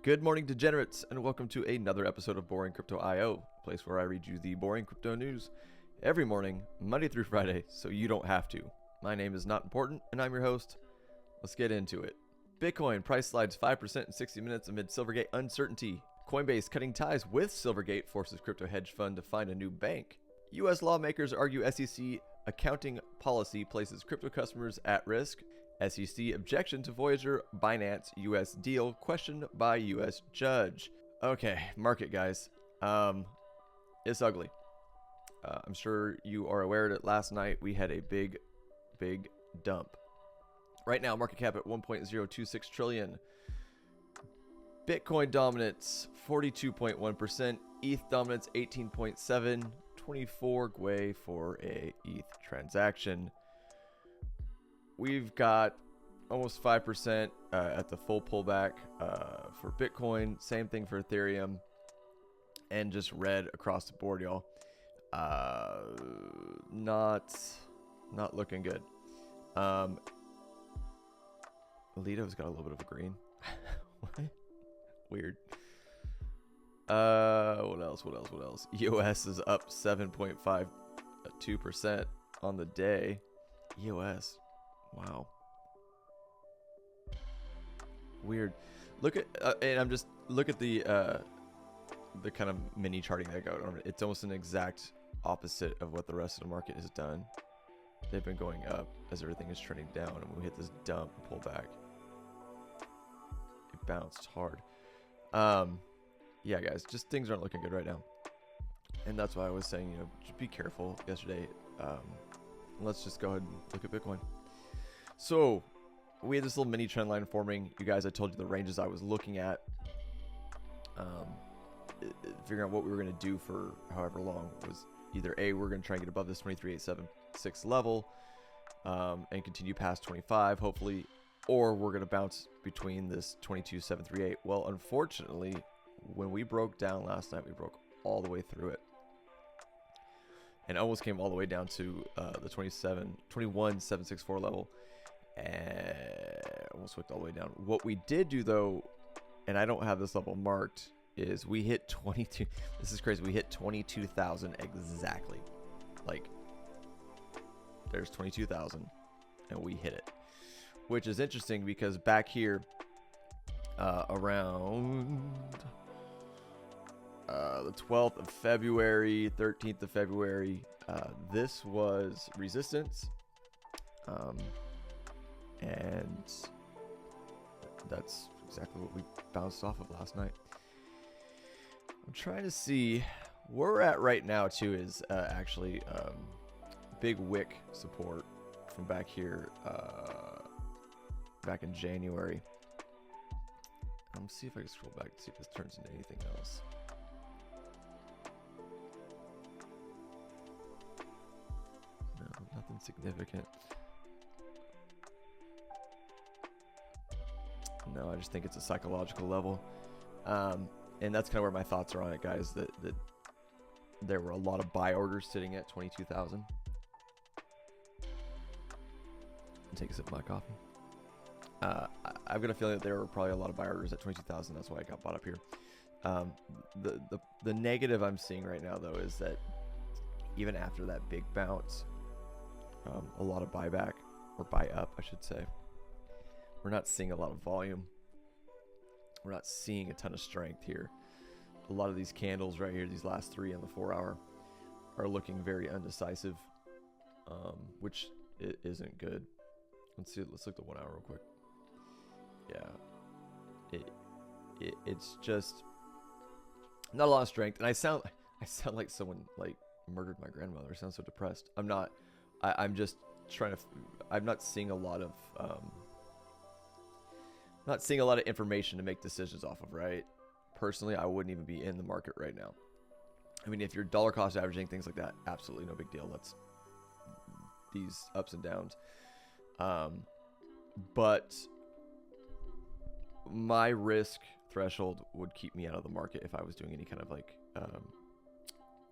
Good morning, degenerates, and welcome to another episode of Boring Crypto IO, a place where I read you the boring crypto news every morning, Monday through Friday, so you don't have to. My name is Not Important, and I'm your host. Let's get into it. Bitcoin price slides 5% in 60 minutes amid Silvergate uncertainty. Coinbase cutting ties with Silvergate forces crypto hedge fund to find a new bank. U.S. lawmakers argue SEC accounting policy places crypto customers at risk. SEC objection to Voyager Binance US deal questioned by US judge. Okay, market guys. It's ugly. I'm sure you are aware that last night we had a big dump. Right now, market cap at 1.026 trillion. Bitcoin dominance 42.1%. ETH dominance 18.7. 24 GWE for a ETH transaction. We've got almost 5% at the full pullback for Bitcoin. Same thing for Ethereum. And just red across the board, y'all. Not looking good. Alito's got a little bit of a green. What? Weird. What else? EOS is up 7.52% on the day. EOS. Wow. Weird. Look at and I'm just look at the kind of mini charting that I got. It's almost an exact opposite of what the rest of the market has done. They've been going up as everything is trending down, and when we hit this dump and pull back, it bounced hard. Yeah, guys, just things aren't looking good right now, and that's why I was saying, just be careful yesterday. Let's just go ahead and look at Bitcoin. So we had this little mini trend line forming. You guys, I told you the ranges I was looking at, figuring out what we were going to do for however long. Was either A, we're going to try and get above this 23,876 level and continue past 25 hopefully, or we're going to bounce between this 22,738. Well, unfortunately, when we broke down last night, we broke all the way through it and almost came all the way down to the 21,764 level. And almost hooked all the way down. What we did do though, and I don't have this level marked, is we hit 22. This is crazy. We hit 22,000 exactly. Like, there's 22,000, and we hit it, which is interesting because back here, around the 12th of February, 13th of February, this was resistance. And that's exactly what we bounced off of last night. I'm trying to see where we're at right now too is actually big wick support from back here back in January. Let me see if I can scroll back to see if this turns into anything else. No, nothing significant. No, I just think it's a psychological level. And that's kind of where my thoughts are on it, guys, that there were a lot of buy orders sitting at 22,000. Take a sip of my coffee. I've got a feeling that there were probably a lot of buy orders at 22,000. That's why I got bought up here. The negative I'm seeing right now, though, is that even after that big bounce, a lot of buyback, or buy up, I should say. We're not seeing a lot of volume. We're not seeing a ton of strength here. A lot of these candles right here, these last three on the 4 hour, are looking very undecisive, which isn't good. Let's look at 1 hour real quick. Yeah, it's just not a lot of strength, and I sound like someone like murdered my grandmother. I sound so depressed. I'm not. I'm just trying to. I'm not seeing a lot of. Not seeing a lot of information to make decisions off of, right? Personally, I wouldn't even be in the market right now. I mean, if you're dollar cost averaging, things like that, absolutely no big deal. That's these ups and downs. But my risk threshold would keep me out of the market if I was doing any kind of like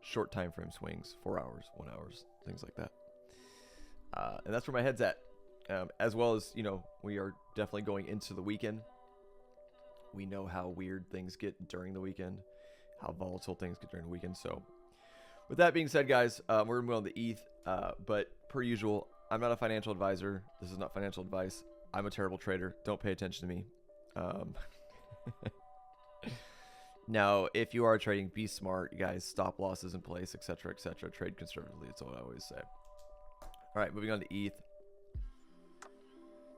short time frame swings, 4 hours, 1 hour, things like that. And that's where my head's at. As well as, we are definitely going into the weekend. we know how weird things get during the weekend, how volatile things get during the weekend. So with that being said, guys, we're going to move on to ETH. But per usual, I'm not a financial advisor. This is not financial advice. I'm a terrible trader. Don't pay attention to me. Now, if you are trading, be smart, guys. Stop losses in place, etc., etc. Trade conservatively. That's what I always say. All right, moving on to ETH.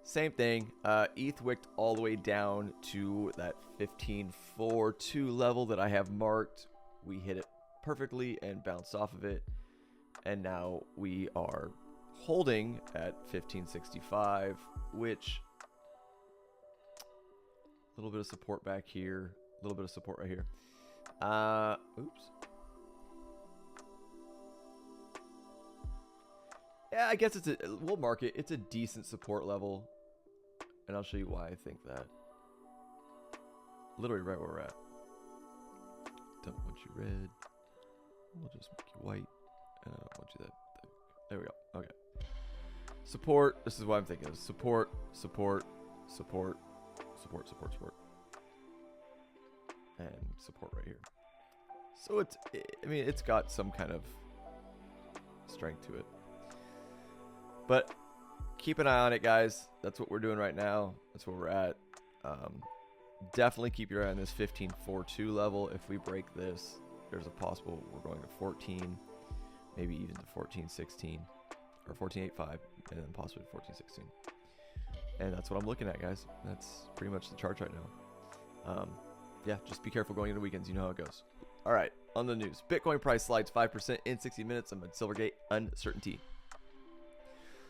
Same thing. ETH wicked all the way down to that 15.42 level that I have marked. We hit it perfectly and bounced off of it. And now we are holding at 15.65, which a little bit of support back here. A little bit of support right here. Oops. Yeah, I guess we'll mark it. It's a decent support level. And I'll show you why I think that. Literally right where we're at. Don't want you red. We'll just make you white. And I don't want you that thick. There we go. Okay. Support. This is what I'm thinking of. Support, support, support, support, support, support. And support right here. So it's got some kind of strength to it. But keep an eye on it, guys. That's what we're doing right now. That's where we're at. Definitely keep your eye on this 15.42 level. If we break this, there's a possible we're going to 14, maybe even to 14.16 or 14.85, and then possibly 14.16. And that's what I'm looking at, guys. That's pretty much the charts right now. Yeah, just be careful going into weekends. You know how it goes. All right, on the news. Bitcoin price slides 5% in 60 minutes amid Silvergate uncertainty.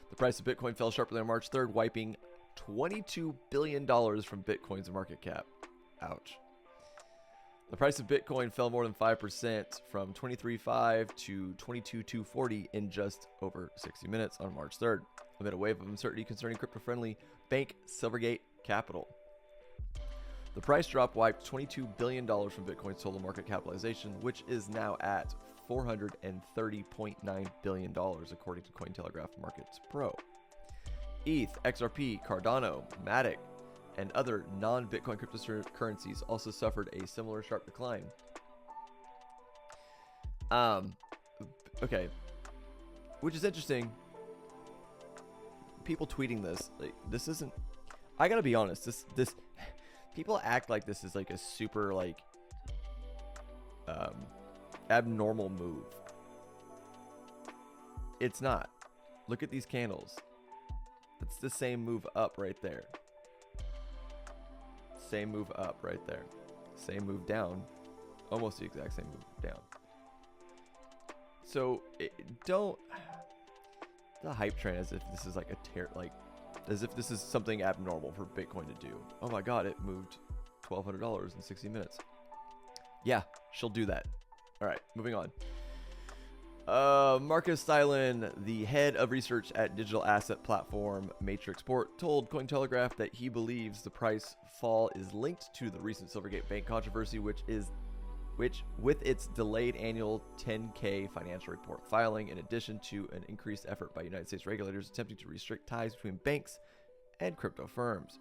The price of Bitcoin fell sharply on March 3rd, wiping $22 billion from Bitcoin's market cap. Ouch. The price of Bitcoin fell more than 5% from 23.5 to 22.240 in just over 60 minutes on March 3rd, amid a wave of uncertainty concerning crypto-friendly bank Silvergate Capital. The price drop wiped $22 billion from Bitcoin's total market capitalization, which is now at $430.9 billion, according to Cointelegraph Markets Pro. ETH, XRP, Cardano, Matic, and other non-Bitcoin cryptocurrencies also suffered a similar sharp decline. Okay, which is interesting. People tweeting this, like, this isn't. I gotta be honest. This people act like this is like a super like abnormal move. It's not. Look at these candles. It's the same move up right there. Same move up right there. Same move down. Almost the exact same move down. So don't the hype train as if this is like as if this is something abnormal for Bitcoin to do. Oh my god, it moved $1,200 in 60 minutes. Yeah, she'll do that. All right, moving on. Marcus Stylen, the head of research at digital asset platform Matrixport, told Cointelegraph that he believes the price fall is linked to the recent Silvergate Bank controversy, which with its delayed annual 10K financial report filing, in addition to an increased effort by United States regulators attempting to restrict ties between banks and crypto firms.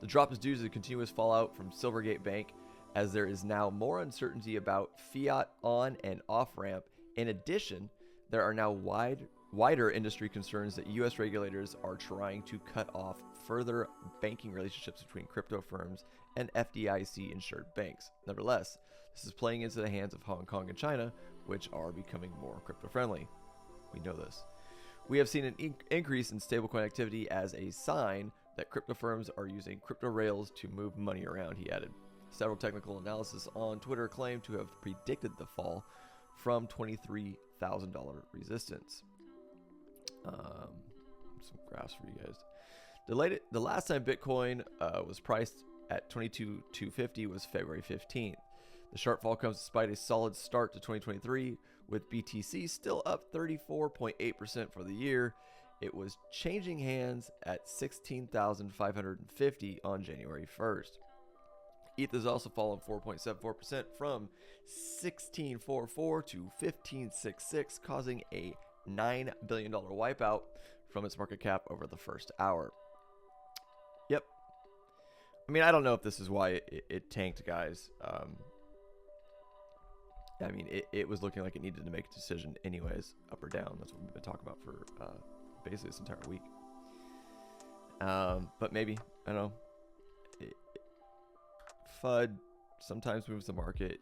The drop is due to the continuous fallout from Silvergate Bank, as there is now more uncertainty about fiat on and off ramp. In addition, there are now wider industry concerns that U.S. regulators are trying to cut off further banking relationships between crypto firms and FDIC-insured banks. Nevertheless, this is playing into the hands of Hong Kong and China, which are becoming more crypto-friendly. We know this. We have seen an increase in stablecoin activity as a sign that crypto firms are using crypto rails to move money around, he added. Several technical analysis on Twitter claim to have predicted the fall from $23,000 resistance. Some graphs for you guys. The last time Bitcoin was priced at 22,250 was February 15th. The sharp fall comes despite a solid start to 2023, with BTC still up 34.8% for the year. It was changing hands at 16,550 on January 1st. ETH has also fallen 4.74% from 1644 to 1566, causing a $9 billion wipeout from its market cap over the first hour. Yep. I mean, I don't know if this is why it tanked, guys. I mean, it was looking like it needed to make a decision anyways, up or down. That's what we've been talking about for basically this entire week. But maybe, I don't know. FUD sometimes moves the market.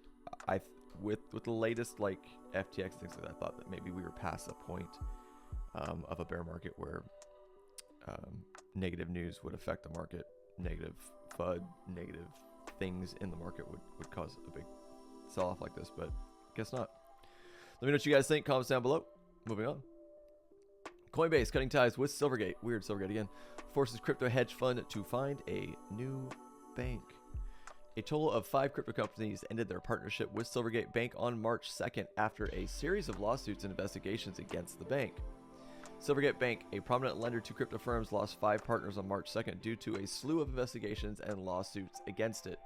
With the latest like FTX things like that, I thought that maybe we were past the point of a bear market where negative news would affect the market. Negative FUD, negative things in the market would cause a big sell-off like this, but guess not. Let me know what you guys think. Comments down below. Moving on. Coinbase cutting ties with Silvergate. Weird, Silvergate again. Forces crypto hedge fund to find a new bank. A total of 5 crypto companies ended their partnership with Silvergate Bank on March 2nd after a series of lawsuits and investigations against the bank. Silvergate Bank, a prominent lender to crypto firms, lost 5 partners on March 2nd due to a slew of investigations and lawsuits against it.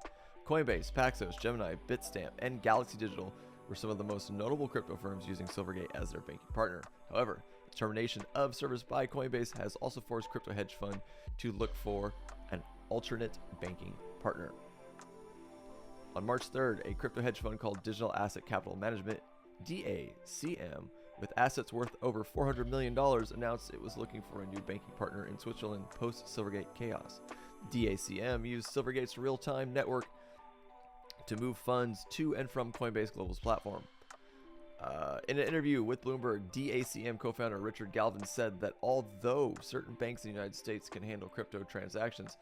Coinbase, Paxos, Gemini, Bitstamp, and Galaxy Digital were some of the most notable crypto firms using Silvergate as their banking partner. However, the termination of service by Coinbase has also forced crypto hedge fund to look for an alternate banking partner. On March 3rd, a crypto hedge fund called Digital Asset Capital Management, DACM, with assets worth over $400 million, announced it was looking for a new banking partner in Switzerland post-Silvergate chaos. DACM used Silvergate's real-time network to move funds to and from Coinbase Global's platform. In an interview with Bloomberg, DACM co-founder Richard Galvin said that although certain banks in the United States can handle crypto transactions,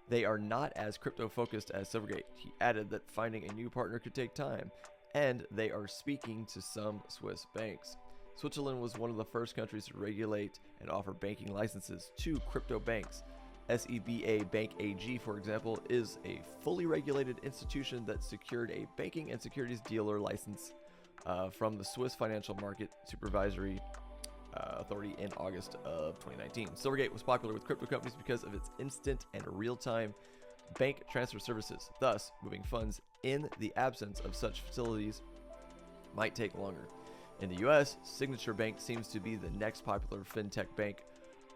they are not as crypto-focused as Silvergate. He added that finding a new partner could take time, and they are speaking to some Swiss banks. Switzerland was one of the first countries to regulate and offer banking licenses to crypto banks. SEBA Bank AG, for example, is a fully regulated institution that secured a banking and securities dealer license from the Swiss Financial Market Supervisory Authority in August of 2019. Silvergate was popular with crypto companies because of its instant and real-time bank transfer services. Thus, moving funds in the absence of such facilities might take longer. In the US, Signature Bank seems to be the next popular fintech bank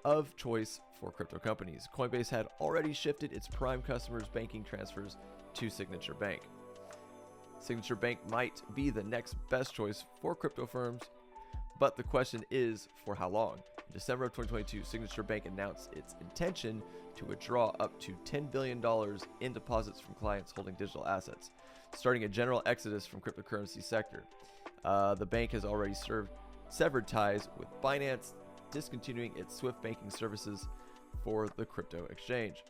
of choice for crypto companies. Coinbase had already shifted its prime customers' banking transfers to Signature Bank. Signature Bank might be the next best choice for crypto firms, but the question is, for how long? In December of 2022, Signature Bank announced its intention to withdraw up to $10 billion in deposits from clients holding digital assets, starting a general exodus from cryptocurrency sector. The bank has already severed ties with Binance, discontinuing its Swift banking services for the crypto exchange.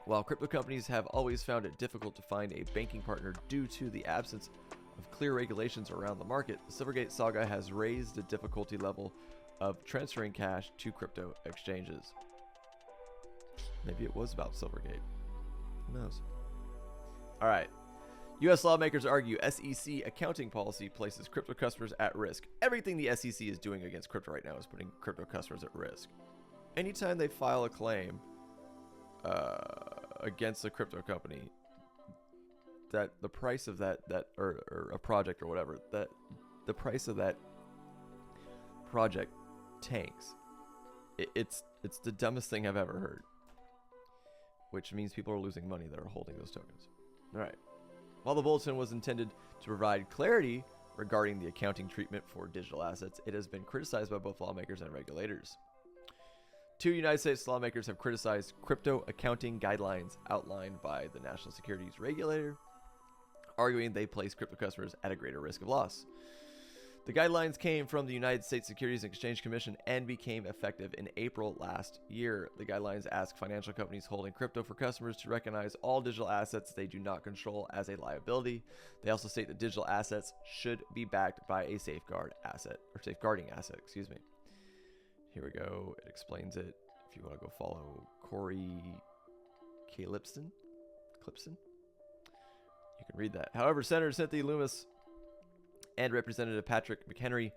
While crypto companies have always found it difficult to find a banking partner due to the absence of clear regulations around the market, the Silvergate saga has raised the difficulty level of transferring cash to crypto exchanges. Maybe it was about Silvergate. Who knows? All right. U.S. lawmakers argue SEC accounting policy places crypto customers at risk. Everything the SEC is doing against crypto right now is putting crypto customers at risk. Anytime they file a claim against a crypto company, that the price of that or a project or whatever, that the price of that project tanks. It's the dumbest thing I've ever heard. Which means people are losing money that are holding those tokens. All right. While the bulletin was intended to provide clarity regarding the accounting treatment for digital assets, it has been criticized by both lawmakers and regulators. 2 United States lawmakers have criticized crypto accounting guidelines outlined by the National Securities Regulator, arguing they place crypto customers at a greater risk of loss. The guidelines came from the United States Securities and Exchange Commission and became effective in April last year. The guidelines ask financial companies holding crypto for customers to recognize all digital assets they do not control as a liability. They also state that digital assets should be backed by a safeguarding asset. Here we go. It explains it. If you want to go follow Corey Clipson, you can read that. However, Senator Cynthia Lummis and Representative Patrick McHenry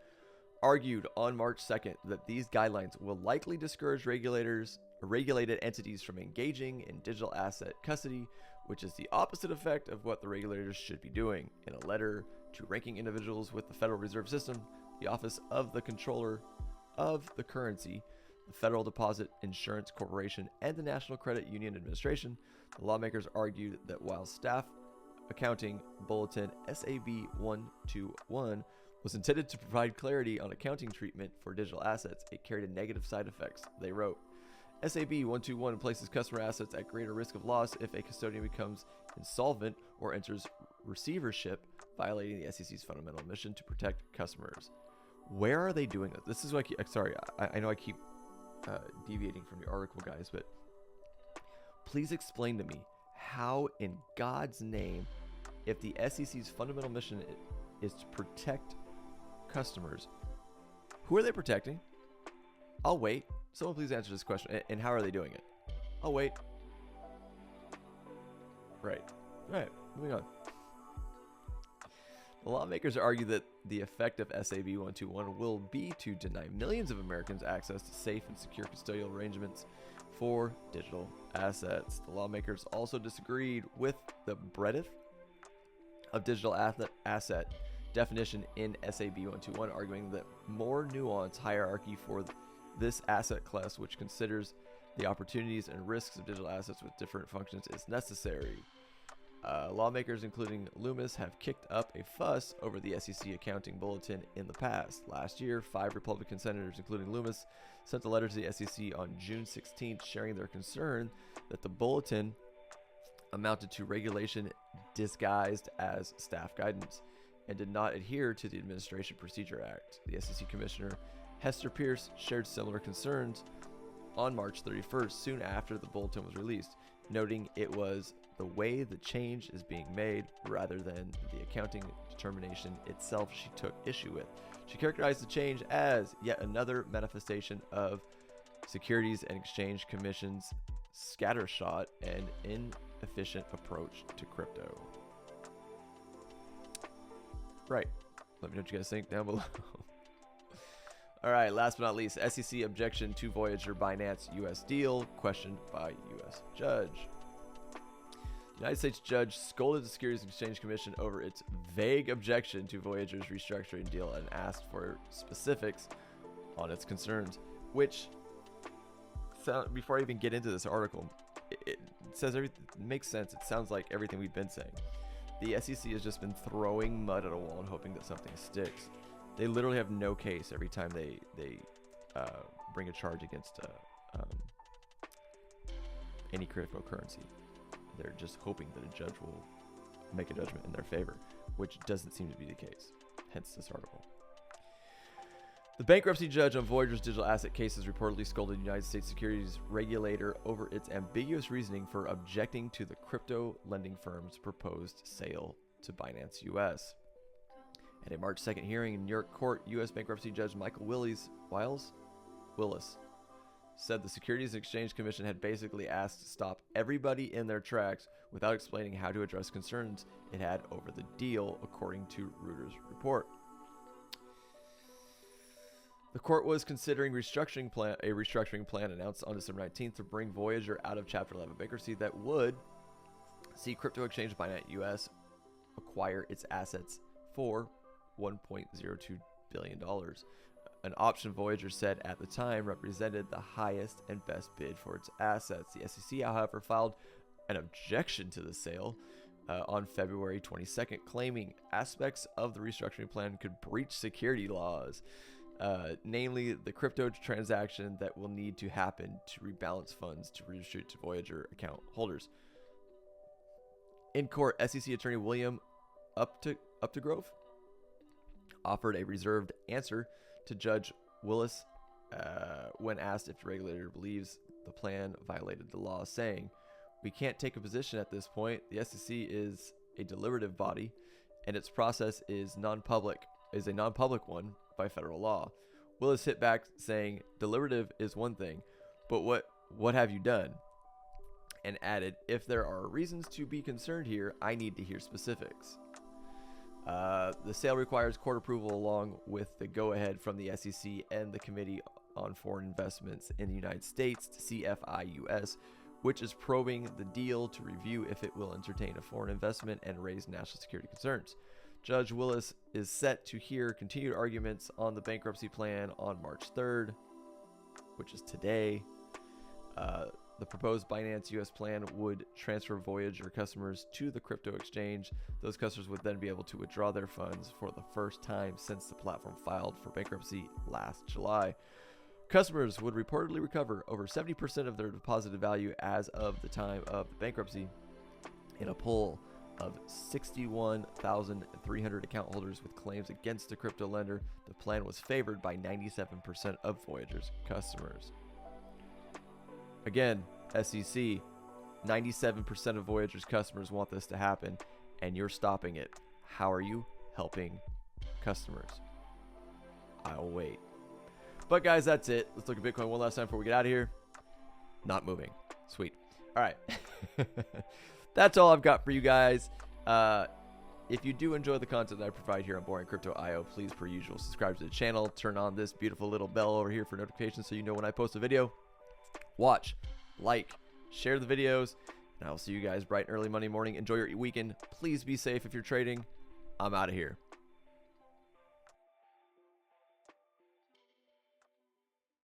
argued on March 2nd that these guidelines will likely discourage regulated entities from engaging in digital asset custody, which is the opposite effect of what the regulators should be doing. In a letter to ranking individuals with the Federal Reserve System, the Office of the Comptroller of the Currency the Federal Deposit Insurance Corporation, and the National Credit Union Administration. The lawmakers argued that while Staff Accounting Bulletin SAB 121 was intended to provide clarity on accounting treatment for digital assets, it carried negative side effects. They wrote, SAB 121 places customer assets at greater risk of loss if a custodian becomes insolvent or enters receivership, violating the SEC's fundamental mission to protect customers. Where are they doing this? This is what I know I keep deviating from the article, guys, but please explain to me how in God's name, if the SEC's fundamental mission is to protect customers, who are they protecting? I'll wait. Someone please answer this question. And how are they doing it? I'll wait. Right. All right. Moving on. The lawmakers argue that the effect of SAB 121 will be to deny millions of Americans access to safe and secure custodial arrangements for digital assets. The lawmakers also disagreed with the breadth of digital asset definition in SAB 121, arguing that more nuanced hierarchy for this asset class, which considers the opportunities and risks of digital assets with different functions, is necessary. Lawmakers, including Loomis, have kicked up a fuss over the SEC accounting bulletin in the past. Last year, 5 Republican senators, including Loomis, sent a letter to the SEC on June 16th sharing their concern that the bulletin amounted to regulation disguised as staff guidance and did not adhere to the Administration Procedure Act. The SEC Commissioner Hester Pierce shared similar concerns on March 31st, soon after the bulletin was released, noting it was the way the change is being made rather than the accounting determination itself she took issue with. She characterized the change as yet another manifestation of Securities and Exchange Commission's scattershot and inefficient approach to crypto. Right. Let me know what you guys think down below. All right, last but not least, SEC objection to Voyager Binance US deal, questioned by US judge. United States judge scolded the Securities and Exchange Commission over its vague objection to Voyager's restructuring deal and asked for specifics on its concerns, which, before I even get into this article, it says everything makes sense. It sounds like everything we've been saying. The SEC has just been throwing mud at a wall and hoping that something sticks. They literally have no case every time they bring a charge against any cryptocurrency. They're just hoping that a judge will make a judgment in their favor, which doesn't seem to be the case. Hence this article. The bankruptcy judge on Voyager's digital asset cases reportedly scolded the United States securities regulator over its ambiguous reasoning for objecting to the crypto lending firm's proposed sale to Binance US. At a March 2nd hearing in New York court, U.S. bankruptcy judge Michael Willis said the Securities and Exchange Commission had basically asked to stop everybody in their tracks without explaining how to address concerns it had over the deal, according to Reuters report. The court was considering a restructuring plan announced on December 19th to bring Voyager out of Chapter 11 bankruptcy that would see crypto exchange Binance US acquire its assets for $1.02 billion. An option Voyager said at the time represented the highest and best bid for its assets. The SEC, however, filed an objection to the sale on February 22nd, claiming aspects of the restructuring plan could breach security laws, namely the crypto transaction that will need to happen to rebalance funds to redistribute to Voyager account holders. In court, SEC attorney William Updegrove offered a reserved answer to Judge Willis when asked if the regulator believes the plan violated the law, saying, "We can't take a position at this point. The SEC is a deliberative body, and its process is a non-public one by federal law." Willis hit back saying, "Deliberative is one thing, but what have you done?" And added, "If there are reasons to be concerned here, I need to hear specifics." The sale requires court approval along with the go-ahead from the SEC and the Committee on Foreign Investments in the United States, CFIUS, which is probing the deal to review if it will entertain a foreign investment and raise national security concerns. Judge Willis is set to hear continued arguments on the bankruptcy plan on March 3rd, which is today. The proposed Binance US plan would transfer Voyager customers to the crypto exchange. Those customers would then be able to withdraw their funds for the first time since the platform filed for bankruptcy last July. Customers would reportedly recover over 70% of their deposited value as of the time of the bankruptcy. In a poll of 61,300 account holders with claims against the crypto lender, the plan was favored by 97% of Voyager's customers. Again, SEC, 97% of Voyager's customers want this to happen, and you're stopping it. How are you helping customers? I'll wait. But guys, that's it. Let's look at Bitcoin one last time before we get out of here. Not moving. Sweet. All right. That's all I've got for you guys. If you do enjoy the content that I provide here on Boring Crypto IO, please, per usual, subscribe to the channel. Turn on this beautiful little bell over here for notifications so you know when I post a video. Watch, like, share the videos, and I'll see you guys bright and early Monday morning. Enjoy your weekend. Please be safe if you're trading. I'm out of here.